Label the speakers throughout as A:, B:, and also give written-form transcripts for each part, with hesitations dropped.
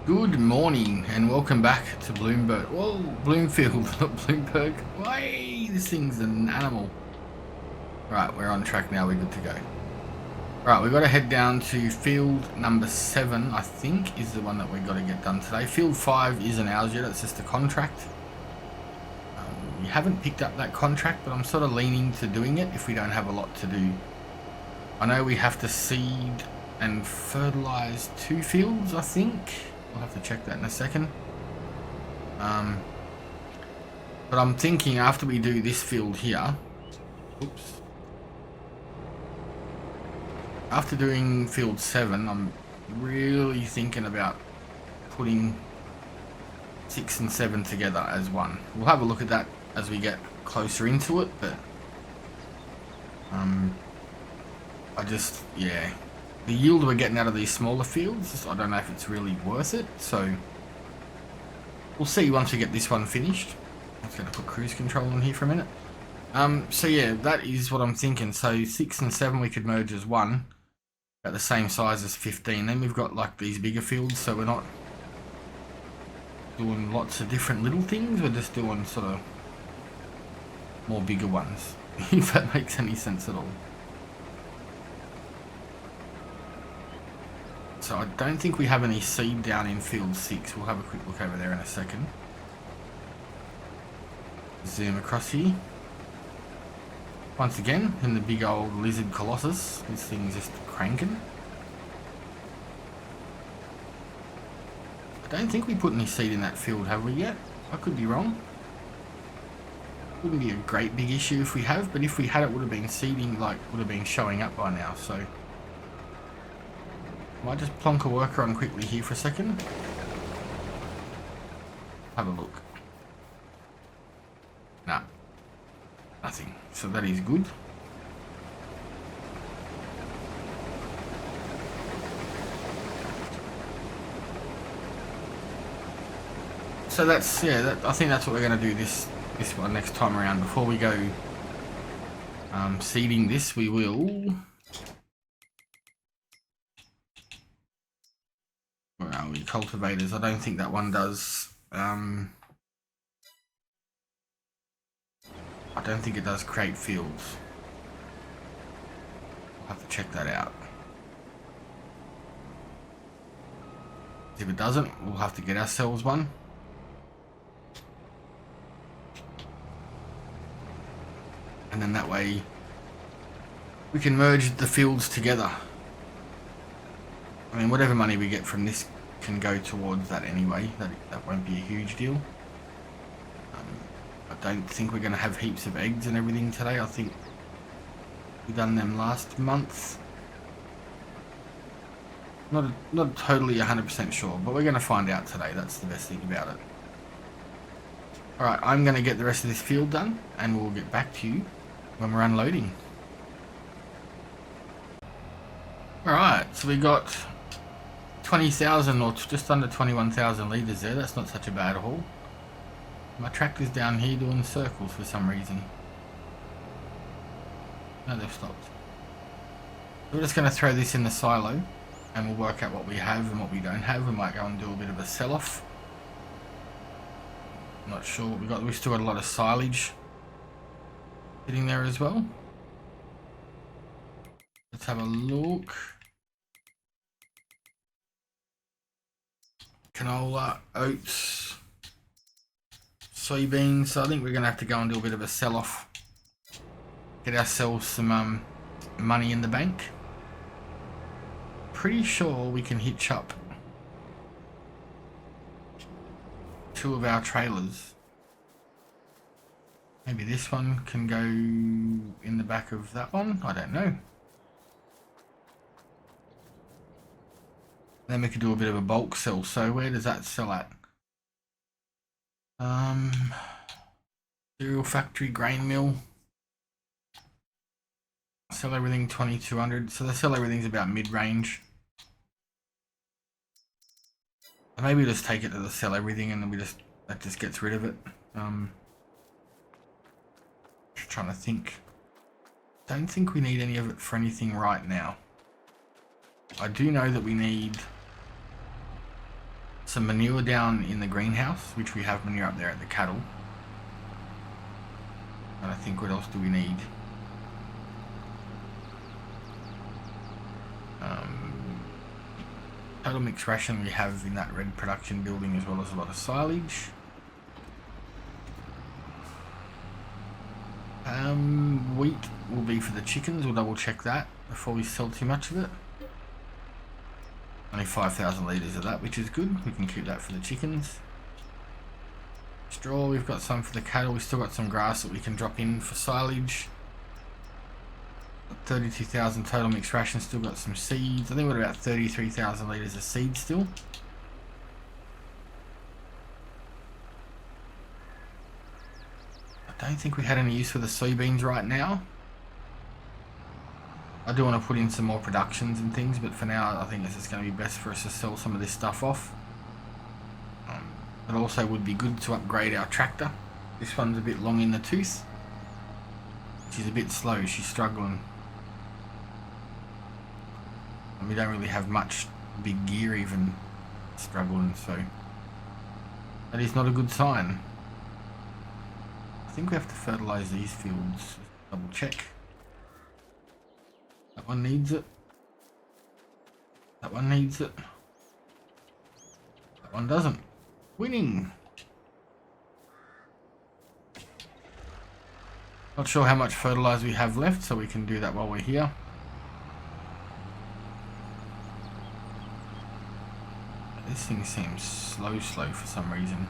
A: Good morning and welcome back to Bloomberg. Whoa, Bloomfield, not Bloomberg. Way, this thing's an animal. Right, we're on track now. We're good to go. Right, we've got to head down to field number 7, I think, is the one that we've got to get done today. Field 5 isn't ours yet. It's just a contract. We haven't picked up that contract, but I'm sort of leaning to doing it if we don't have a lot to do. I know we have to seed and fertilize 2 fields, I think. We'll have to check that in a second. But I'm thinking after we do this field here, oops. After doing field 7, I'm really thinking about putting 6 and 7 together as one. We'll have a look at that as we get closer into it, but yeah. The yield we're getting out of these smaller fields, I don't know if it's really worth it, so we'll see once we get this one finished. I'm just going to put cruise control on here for a minute. So yeah, that is what I'm thinking. So 6 and 7 we could merge as one, at the same size as 15. Then we've got like these bigger fields, so we're not doing lots of different little things, we're just doing sort of more bigger ones, if that makes any sense at all. So I don't think we have any seed down in field 6. We'll have a quick look over there in a second. Zoom across here. Once again, in the big old lizard colossus, this thing's just cranking. I don't think we put any seed in that field, have we yet? I could be wrong. Wouldn't be a great big issue if we have, but if we had, it would have been seeding, like, would have been showing up by now, so. Might just plonk a worker on quickly here for a second. Have a look. Nah. Nothing. So that is good. So that's, yeah, I think that's what we're going to do this one next time around. Before we go seeding this, we will... Where are we? Cultivators. I don't think that one does. I don't think it does create fields. I'll have to check that out. If it doesn't, we'll have to get ourselves one. And then that way we can merge the fields together. I mean, whatever money we get from this can go towards that anyway. That won't be a huge deal. I don't think we're going to have heaps of eggs and everything today. I think we done them last month. Not totally 100% sure, but we're going to find out today. That's the best thing about it. Alright, I'm going to get the rest of this field done, and we'll get back to you when we're unloading. Alright, so we got 20,000 or just under 21,000 litres there. That's not such a bad haul. My tractor's down here doing circles for some reason. No, they've stopped. We're just going to throw this in the silo and we'll work out what we have and what we don't have. We might go and do a bit of a sell-off. Not sure what we got. We've still got a lot of silage sitting there as well. Let's have a look. Canola, oats, soybeans. So I think we're going to have to go and do a bit of a sell-off. Get ourselves some money in the bank. Pretty sure we can hitch up 2 of our trailers. Maybe this one can go in the back of that one. I don't know. Then we could do a bit of a bulk sell. So where does that sell at? Cereal factory, grain mill. Sell everything 2200. So they sell everything's about mid-range. Maybe we'll just take it to the sell everything and then that just gets rid of it. Just trying to think. Don't think we need any of it for anything right now. I do know that we need some manure down in the greenhouse, which we have manure up there at the cattle. And I think what else do we need? Total mixed ration we have in that red production building, as well as a lot of silage. Wheat will be for the chickens. We'll double check that before we sell too much of it. Only 5,000 litres of that, which is good. We can keep that for the chickens. Straw, we've got some for the cattle. We've still got some grass that we can drop in for silage. 32,000 total mixed ration. Still got some seeds. I think we've got about 33,000 litres of seeds still. I don't think we had any use for the soybeans right now. I do want to put in some more productions and things, but for now I think this is going to be best for us to sell some of this stuff off. It also would be good to upgrade our tractor. This one's a bit long in the tooth. She's a bit slow, she's struggling. And we don't really have much big gear even struggling, so that is not a good sign. I think we have to fertilise these fields. Double check. That one needs it. That one needs it. That one doesn't. Winning. Not sure how much fertilizer we have left, so we can do that while we're here. This thing seems slow for some reason.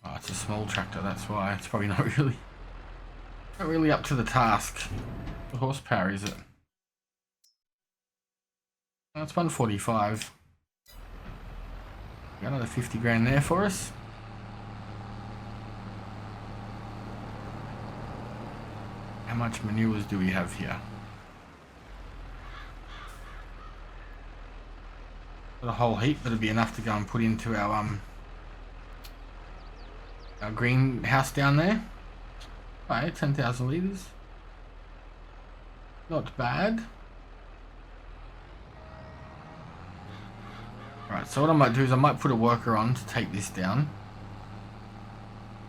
A: Oh, it's a small tractor, that's why. It's probably not really up to the task. The horsepower is it? Oh, it's 145. Got another 50 grand there for us. How much manures do we have here? Got a whole heap, that'd be enough to go and put into our greenhouse down there. Alright, 10,000 litres. Not bad. Right, so what I might do is I might put a worker on to take this down.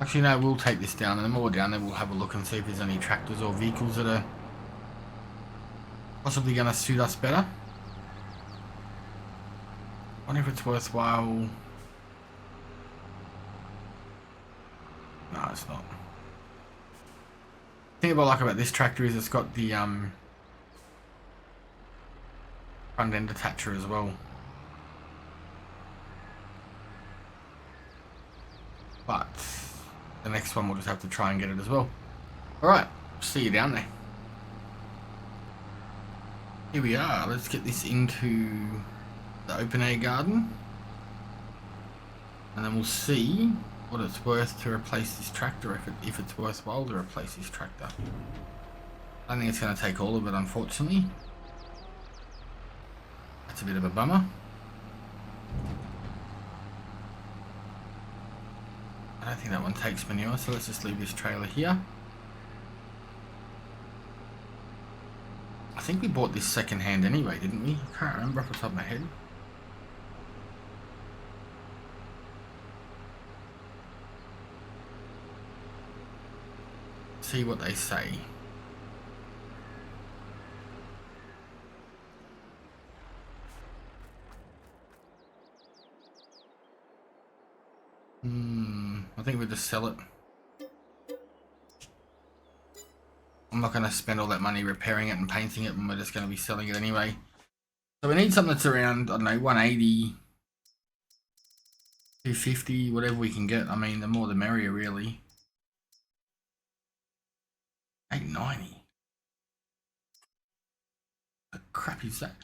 A: Actually, no, we'll take this down, and then when we're down there, we'll have a look and see if there's any tractors or vehicles that are possibly going to suit us better. I wonder if it's worthwhile. No, it's not. The thing I like about this tractor is it's got the front end attacher as well. But the next one we'll just have to try and get it as well. Alright, see you down there. Here we are. Let's get this into the open air garden. And then we'll see what it's worth to replace this tractor, if it's worthwhile to replace this tractor. I don't think it's going to take all of it, unfortunately. That's a bit of a bummer. I don't think that one takes manure, so let's just leave this trailer here. I think we bought this second hand anyway, didn't we? I can't remember off the top of my head. See what they say. I think we'll just sell it. I'm not going to spend all that money repairing it and painting it when we're just going to be selling it anyway. So we need something that's around, I don't know, 180, 250, whatever we can get. I mean, the more the merrier, really. 890. What the crap is that?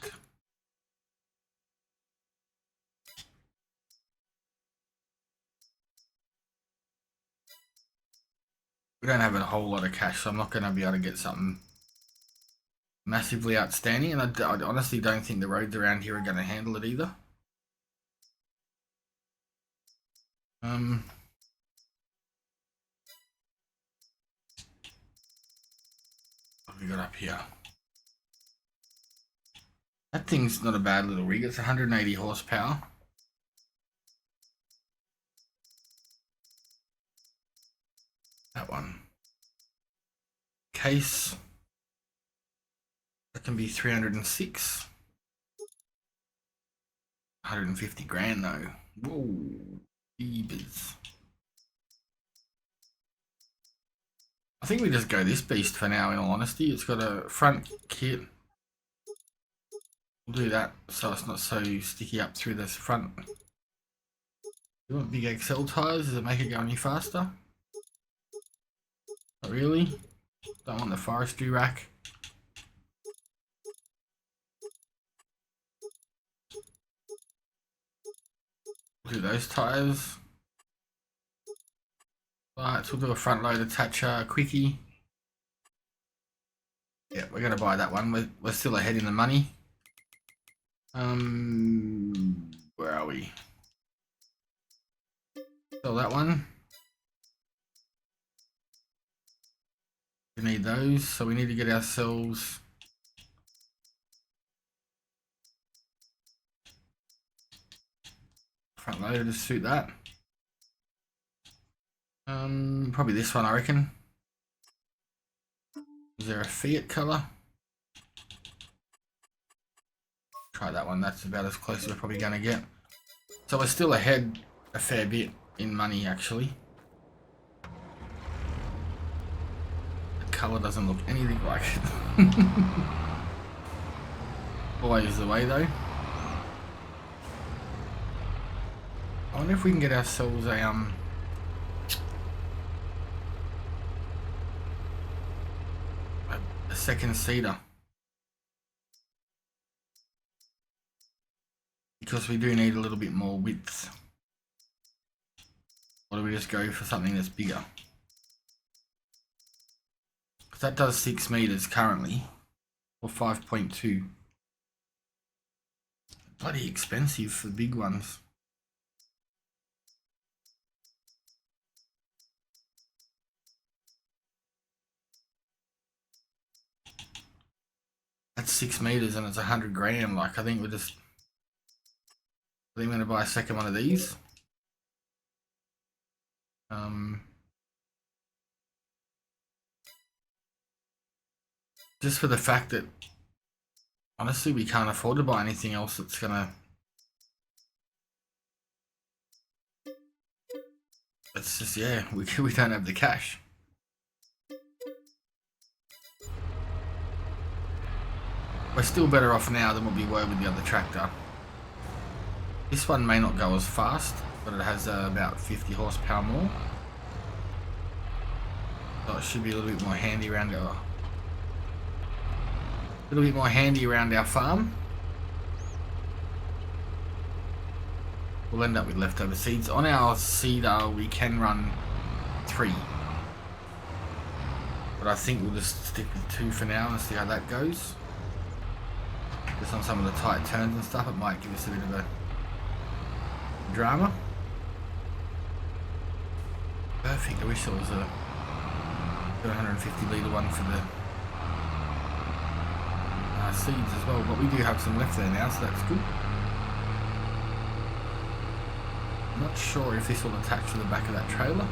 A: We don't have a whole lot of cash, so I'm not going to be able to get something massively outstanding, and I honestly don't think the roads around here are going to handle it either. What have we got up here? That thing's not a bad little rig. It's 180 horsepower. That one. Case. That can be 306. 150 grand though. Whoa. Jeebers. I think we just go this beast for now, in all honesty. It's got a front kit. We'll do that so it's not so sticky up through this front. You want big XL tyres? Does it make it go any faster? Not really. Don't want the forestry rack. We'll do those tyres. Right, so we'll do a front load attacher quickie. Yeah, we're going to buy that one. We're still ahead in the money. Where are we? Sell that one. We need those, so we need to get ourselves front loader to suit that. Probably this one, I reckon. Is there a Fiat colour? Try that one. That's about as close as we're probably going to get. So we're still ahead a fair bit in money, actually. The colour doesn't look anything like it. Always the way, though. I wonder if we can get ourselves a second seater, because we do need a little bit more width. Or do we just go for something that's bigger? Because that does 6 meters currently, or 5.2. Bloody expensive for the big ones. That's 6 meters and it's 100 grand. Like, I think I'm going to buy a second one of these. Just for the fact that honestly we can't afford to buy anything else that's gonna. It's just, yeah, we don't have the cash. We're still better off now than what we were with the other tractor. This one may not go as fast, but it has about 50 horsepower more. So it should be a little bit more handy around our farm. We'll end up with leftover seeds. On our seeder we can run 3. But I think we'll just stick with 2 for now and see how that goes. Just on some of the tight turns and stuff, it might give us a bit of a drama. Perfect. I wish there was a 150 litre one for the seeds as well, but we do have some left there now, so that's good. I'm not sure if this will attach to the back of that trailer.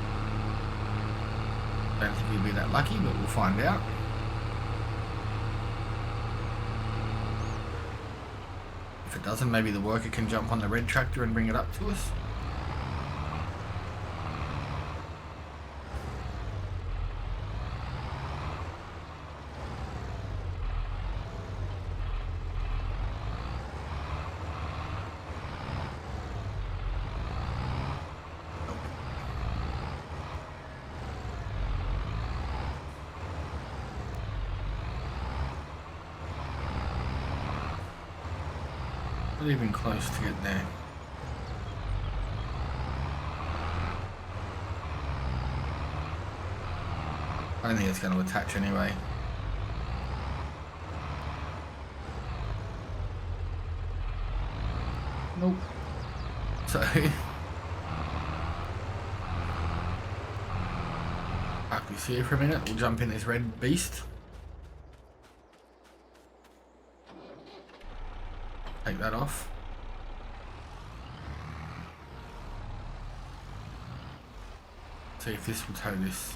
A: I don't think we'll be that lucky, but we'll find out. If it doesn't, maybe the worker can jump on the red tractor and bring it up to us. Not even close to get there. I don't think it's going to attach anyway. Nope. So park this here for a minute. We'll jump in this red beast. take that off. See if this will tow this.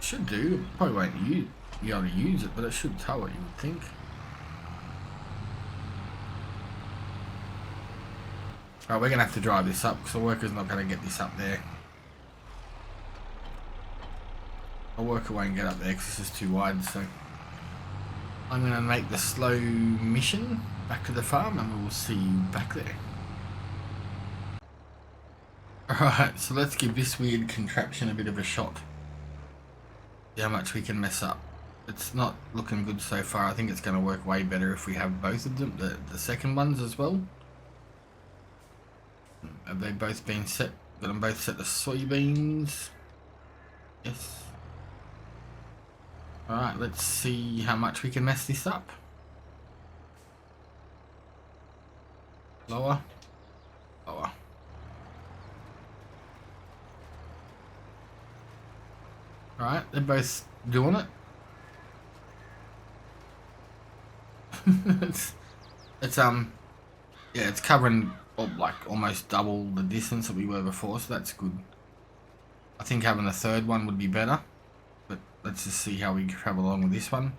A: Should do. Probably won't be able to use it, but it should tow it, you would think. Right, we're gonna have to drive this up because the worker's not gonna get this up there. A worker won't get up there because this is too wide, so I'm going to make the slow mission back to the farm and we will see you back there. Alright, so let's give this weird contraption a bit of a shot. See how much we can mess up. It's not looking good so far. I think it's going to work way better if we have both of them, the second ones as well. Have they both been set? Got them both set to soybeans. Yes. Alright, let's see how much we can mess this up. Lower. Lower. Alright, they're both doing it. Yeah, it's covering like almost double the distance that we were before, so that's good. I think having a third one would be better. But let's just see how we travel along with this one.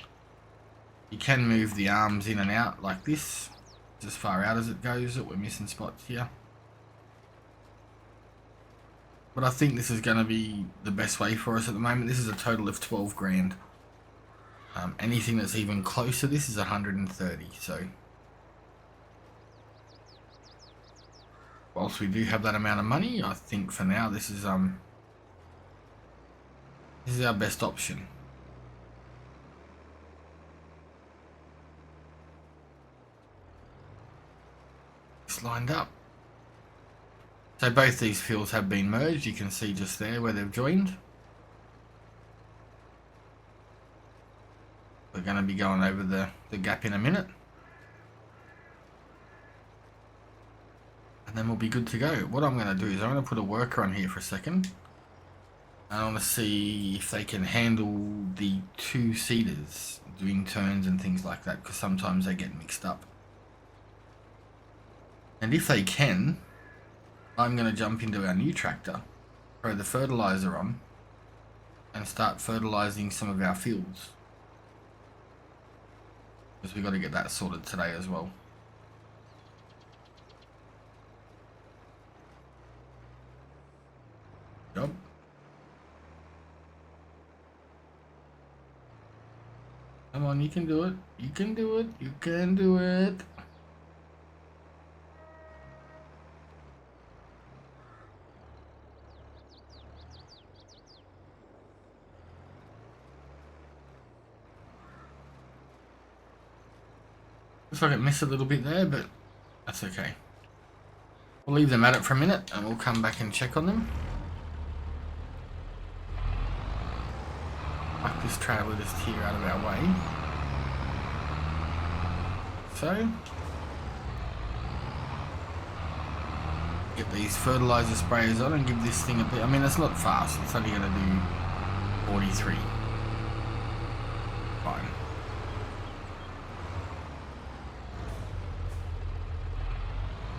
A: You can move the arms in and out like this, as far out as it goes. We're missing spots here. But I think this is going to be the best way for us at the moment. This is a total of 12 grand. Anything that's even close to this is 130. So whilst we do have that amount of money, I think for now this is our best option. It's lined up. So both these fields have been merged. You can see just there where they've joined. We're going to be going over the gap in a minute. And then we'll be good to go. What I'm going to do is I'm going to put a worker on here for a second. I want to see if they can handle the two-seaters doing turns and things like that, because sometimes they get mixed up. And if they can, I'm going to jump into our new tractor, throw the fertilizer on, and start fertilizing some of our fields. Because we've got to get that sorted today as well. Job. Come on, you can do it. You can do it. You can do it. Looks like it missed a little bit there, but that's okay. We'll leave them at it for a minute and we'll come back and check on them. Like this trailer just here out of our way. So, get these fertilizer sprayers on and give this thing a bit. I mean, it's not fast, it's only going to do 43. Fine.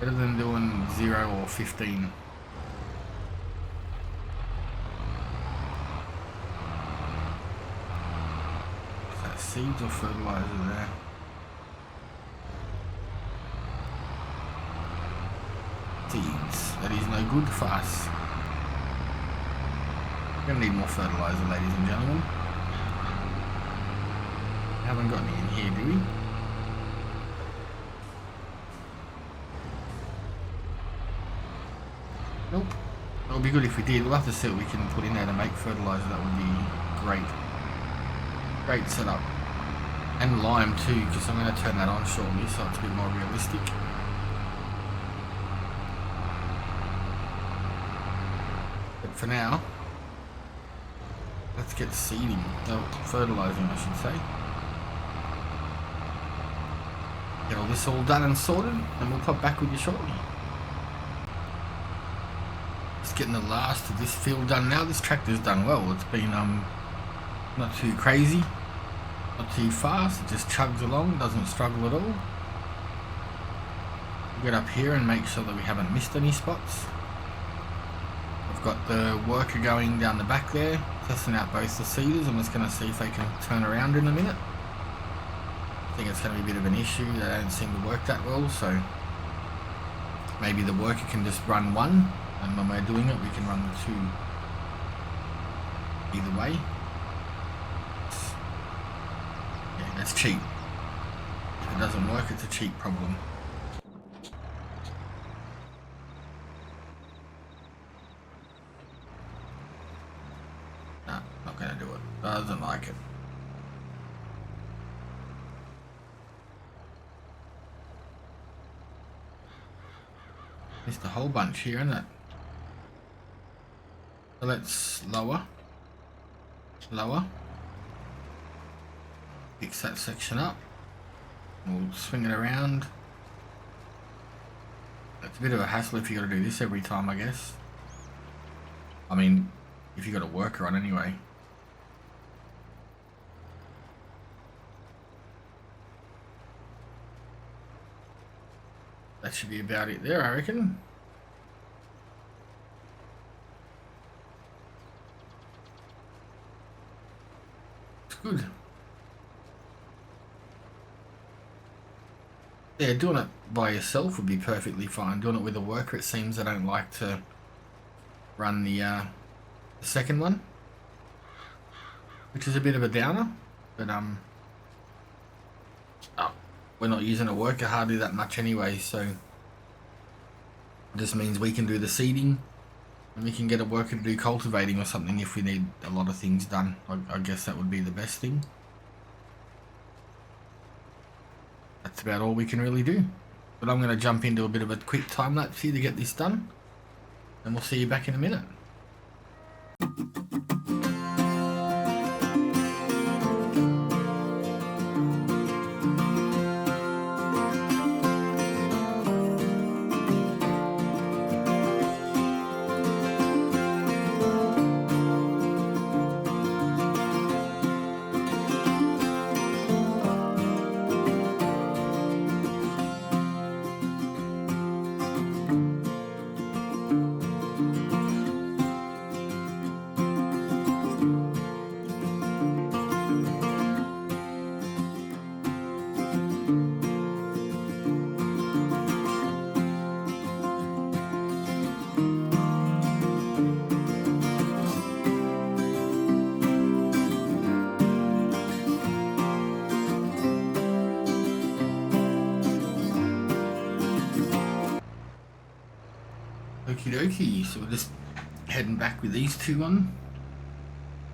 A: Better than doing 0 or 15. Is that seeds or fertilizer there? Seeds. That is no good for us. We're going to need more fertilizer, ladies and gentlemen. We haven't got any in here, do we? Nope. It would be good if we did. We'll have to see what we can put in there to make fertilizer. That would be great. Great setup. And lime too, because I'm going to turn that on shortly so it's a bit more realistic. But for now, let's get seeding. No, fertilizing I should say. Get all this all done and sorted and we'll pop back with you shortly. Getting the last of this field done now. This tractor's done well. It's been not too crazy, not too fast. It just chugs along, doesn't struggle at all. get up here and make sure that we haven't missed any spots. I've got the worker going down the back there, testing out both the seeders. I'm just going to see if they can turn around in a minute. I think it's going to be a bit of an issue. They don't seem to work that well, so maybe the worker can just run one, and when we're doing it we can run the two. Either way. Yeah, that's cheap. If it doesn't work, it's a cheap problem. No, not gonna do it. Doesn't like it. Missed a whole bunch here, isn't it? So let's lower. Fix that section up. We'll swing it around. It's a bit of a hassle if you got to do this every time, I guess. I mean, if you got a worker on anyway. That should be about it there, I reckon. It's good. Yeah, doing it by yourself would be perfectly fine. Doing it with a worker, it seems they don't like to run the second one, which is a bit of a downer. But we're not using a worker hardly that much anyway, so it just means we can do the seeding and we can get a worker to do cultivating or something if we need a lot of things done. I guess that would be the best thing. That's about all we can really do. But I'm going to jump into a bit of a quick time lapse here to get this done, and we'll see you back in a minute. Okie dokie, so we're just heading back with these two on.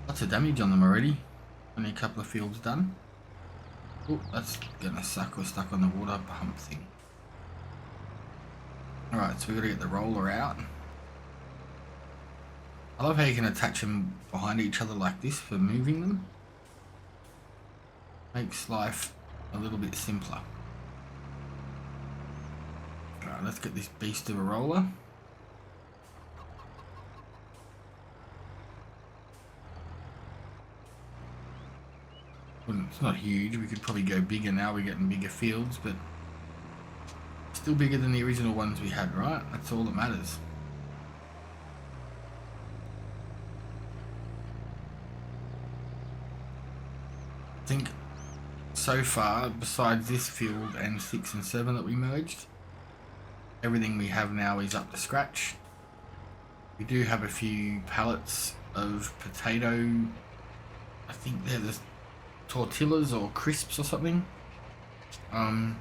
A: Lots of damage on them already. Only a couple of fields done. Oh, that's gonna suck. We're stuck on the water pump thing. Alright, so we gotta get the roller out. I love how you can attach them behind each other like this for moving them. Makes life a little bit simpler. Alright, let's get this beast of a roller. It's not huge, we could probably go bigger now, we're getting bigger fields, but still bigger than the original ones we had, right? That's all that matters. I think so far, besides this field and 6 and 7 that we merged, everything we have now is up to scratch. We do have a few pallets of potato, I think they're the tortillas or crisps or something. But I'm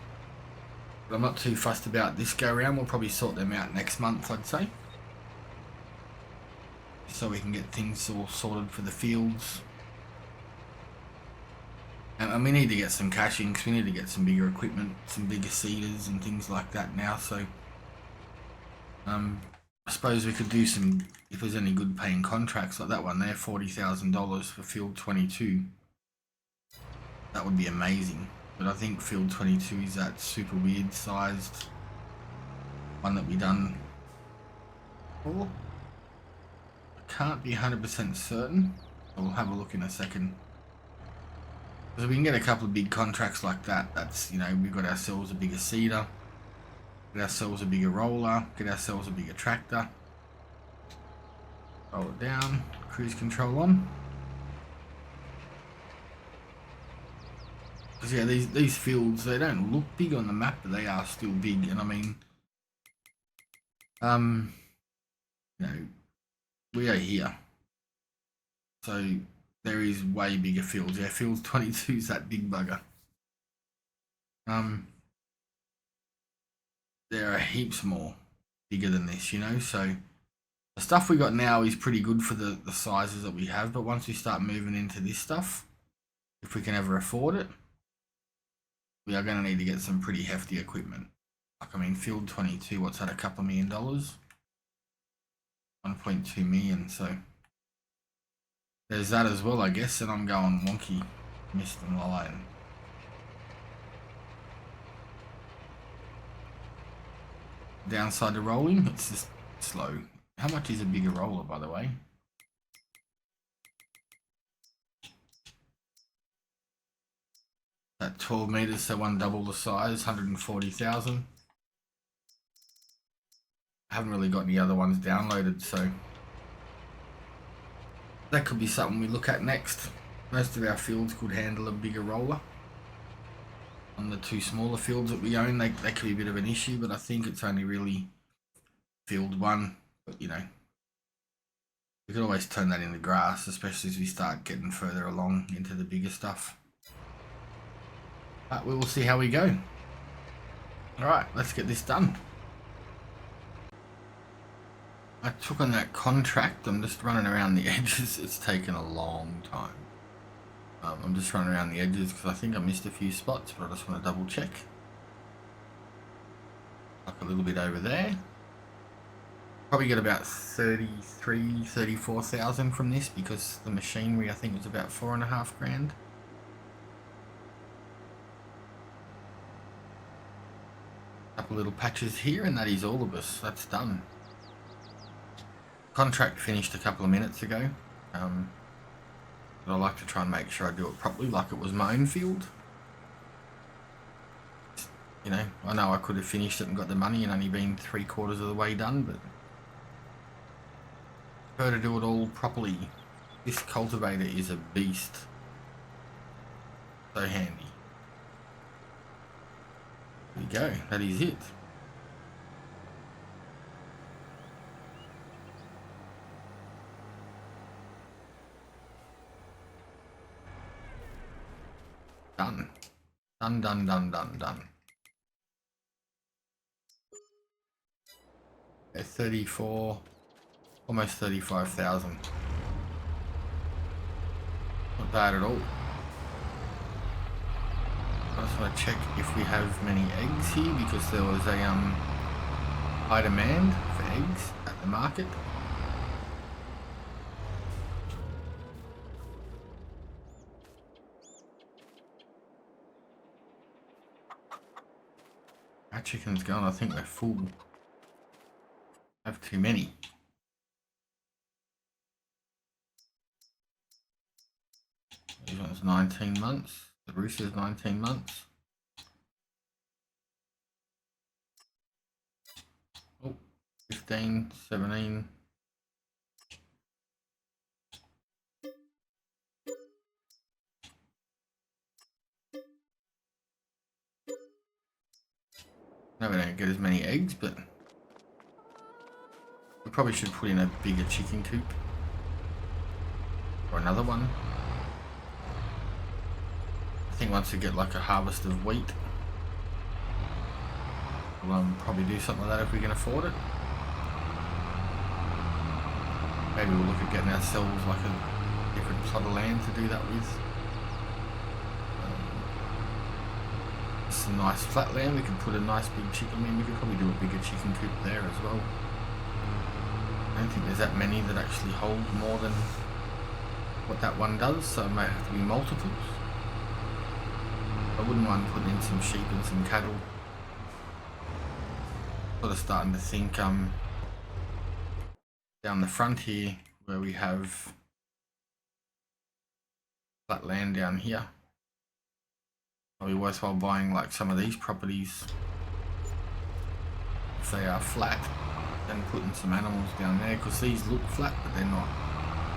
A: not too fussed about this go around. We'll probably sort them out next month, I'd say, so we can get things all sorted for the fields. And we need to get some cash in because we need to get some bigger equipment, some bigger seeders and things like that now. So I suppose we could do some, if there's any good paying contracts like that one there, $40,000 for field 22. That would be amazing. But I think field 22 is that super weird sized one that we done before. I can't be 100% certain. We'll have a look in a second. Because if we can get a couple of big contracts like that, that's, you know, we've got ourselves a bigger seeder. Get ourselves a bigger roller, get ourselves a bigger tractor. Roll it down, cruise control on. Because yeah, these fields, they don't look big on the map, but they are still big. And I mean, you know, we are here. So there is way bigger fields. Yeah, field 22 is that big bugger. There are heaps more bigger than this, you know. So the stuff we got now is pretty good for the sizes that we have. But once we start moving into this stuff, if we can ever afford it, we are going to need to get some pretty hefty equipment. Like, I mean, field 22, what's that, a couple $1 million? 1.2 million, so there's that as well, I guess. And I'm going wonky, missed and line. Downside to rolling, it's just slow. How much is a bigger roller, by the way? At 12 meters, so one double the size, 140,000. I haven't really got any other ones downloaded, so that could be something we look at next. Most of our fields could handle a bigger roller. On the two smaller fields that we own, they could be a bit of an issue, but I think it's only really field one. But you know, we could always turn that into grass, especially as we start getting further along into the bigger stuff. But we will see how we go. Alright, let's get this done. I took on that contract. I'm just running around the edges. It's taken a long time. I'm just running around the edges because I think I missed a few spots, but I just want to double check. Like a little bit over there. Probably get about 34,000 from this because the machinery I think was about 4.5 grand. Couple little patches here, and that is all of us. That's done. Contract finished a couple of minutes ago. But I like to try and make sure I do it properly, like it was my own field. You know, I know I could have finished it and got the money and only been 3/4 of the way done, but I prefer to do it all properly. This cultivator is a beast. So handy. There we go, that is it. Done. Done. At 34, almost 35,000. Not bad at all. I just want to check if we have many eggs here because there was a high demand for eggs at the market. Our chicken's gone. I think we're full. Have too many. This one's 19 months. The rooster's 19 months. Oh, 15, 17. No, we don't get as many eggs, but we probably should put in a bigger chicken coop. Or another one. I think once we get like a harvest of wheat, we'll probably do something like that if we can afford it. Maybe we'll look at getting ourselves like a different plot of land to do that with. Some nice flat land, we could put a nice big chicken, I mean we could probably do a bigger chicken coop there as well. I don't think there's that many that actually hold more than what that one does, so it may have to be multiples. I wouldn't mind putting in some sheep and some cattle. Sort of starting to think down the front here where we have flat land down here. Probably worthwhile buying like some of these properties. if they are flat, then putting some animals down there, because these look flat but they're not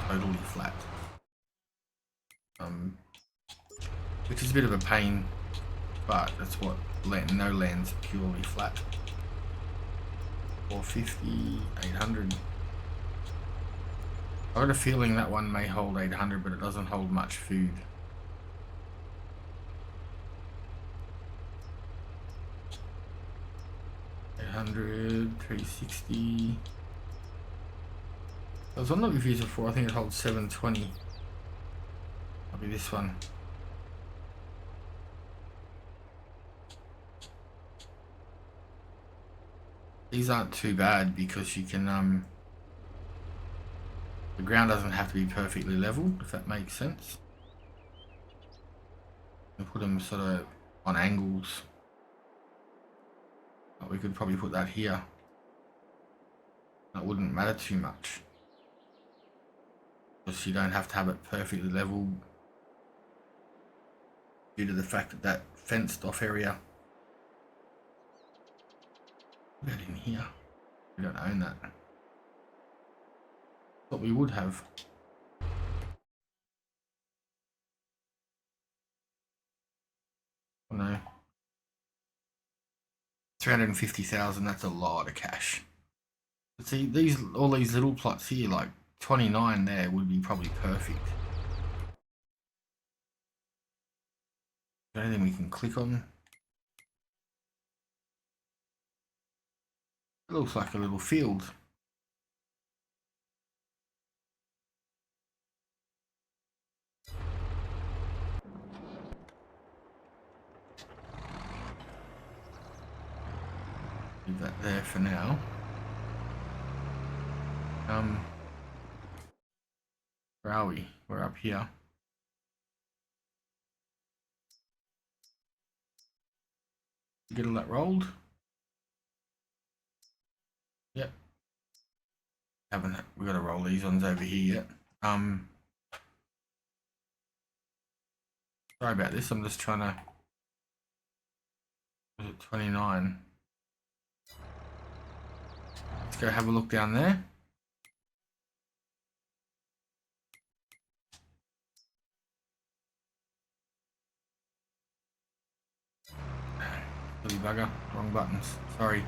A: totally flat, which is a bit of a pain, but that's what no land's purely flat. 450, 800. I got a feeling that one may hold 800, but it doesn't hold much food. $800, 360. There was one that we've used before, I think it holds 720. I'll be this one. These aren't too bad because you can, the ground doesn't have to be perfectly level, if that makes sense. And put them sort of on angles. But we could probably put that here. That wouldn't matter too much. Because you don't have to have it perfectly level due to the fact that that fenced off area. Put that in here. We don't own that. Thought we would have. Oh no. 350,000, that's a lot of cash. But see, all these little plots here, like 29 there would be probably perfect. Anything we can click on? It looks like a little field. Leave that there for now. Where are we? We're up here. Get all that rolled? Yep. We got to roll these ones over here yet. Sorry about this. I'm just trying to. Was it 29? Let's go have a look down there. Silly bugger, wrong buttons. Sorry.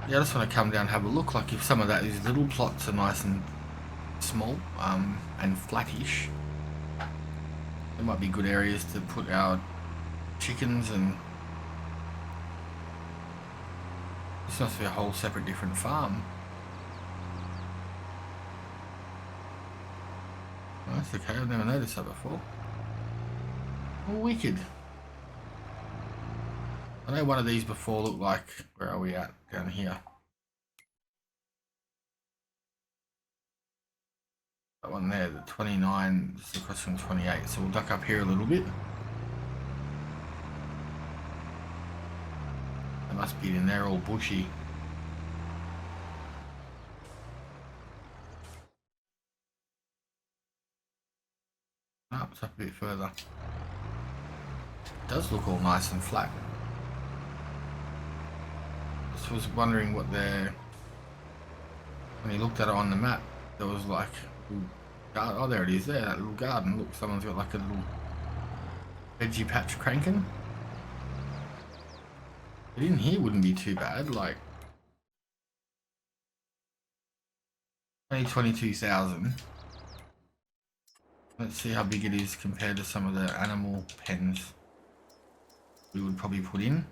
A: Yeah, I just want to come down and have a look. Like if some of these little plots are nice and small, and flattish, there might be good areas to put our chickens. And this must be a whole separate different farm. Oh, that's okay, I've never noticed that before. Oh, wicked. I know one of these before looked like, where are we at? Down here. That one there, the 29 is across from 28, so we'll duck up here a little bit. They must be in there all bushy. Oh, it's up a bit further. It does look all nice and flat. Just was wondering what when you looked at it on the map, there was like, oh there it is there, that little garden. Look, someone's got like a little veggie patch cranking. But in here wouldn't be too bad, like 22,000. Let's see how big it is compared to some of the animal pens we would probably put in.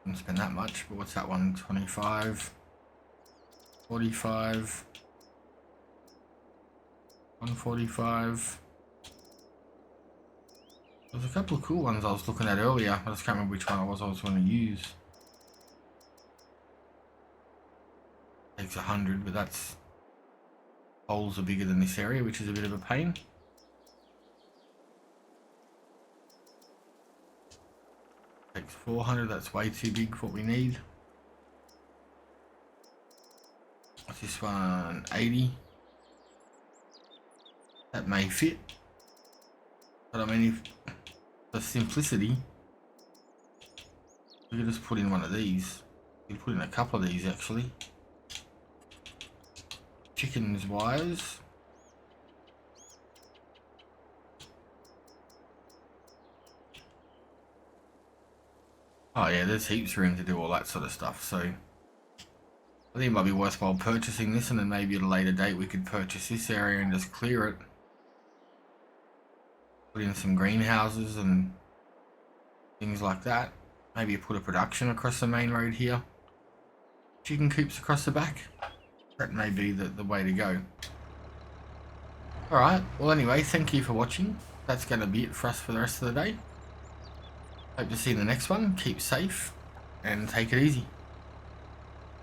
A: Didn't spend that much, but what's that one? 25, 45, 145. There's a couple of cool ones I was looking at earlier. I just can't remember which one I was going to use. Takes 100, but that's holes are bigger than this area, which is a bit of a pain. Takes 400, that's way too big for what we need. What's this one? 80. That may fit. But I mean, if for simplicity, we could just put in one of these. We could put in a couple of these actually. Chickens wise. Oh yeah, there's heaps of room to do all that sort of stuff, so I think it might be worthwhile purchasing this, and then maybe at a later date we could purchase this area and just clear it. Put in some greenhouses and things like that. Maybe put a production across the main road here. Chicken coops across the back. That may be the way to go. Alright, well anyway, thank you for watching. That's going to be it for us for the rest of the day. Hope to see you in the next one. Keep safe and take it easy.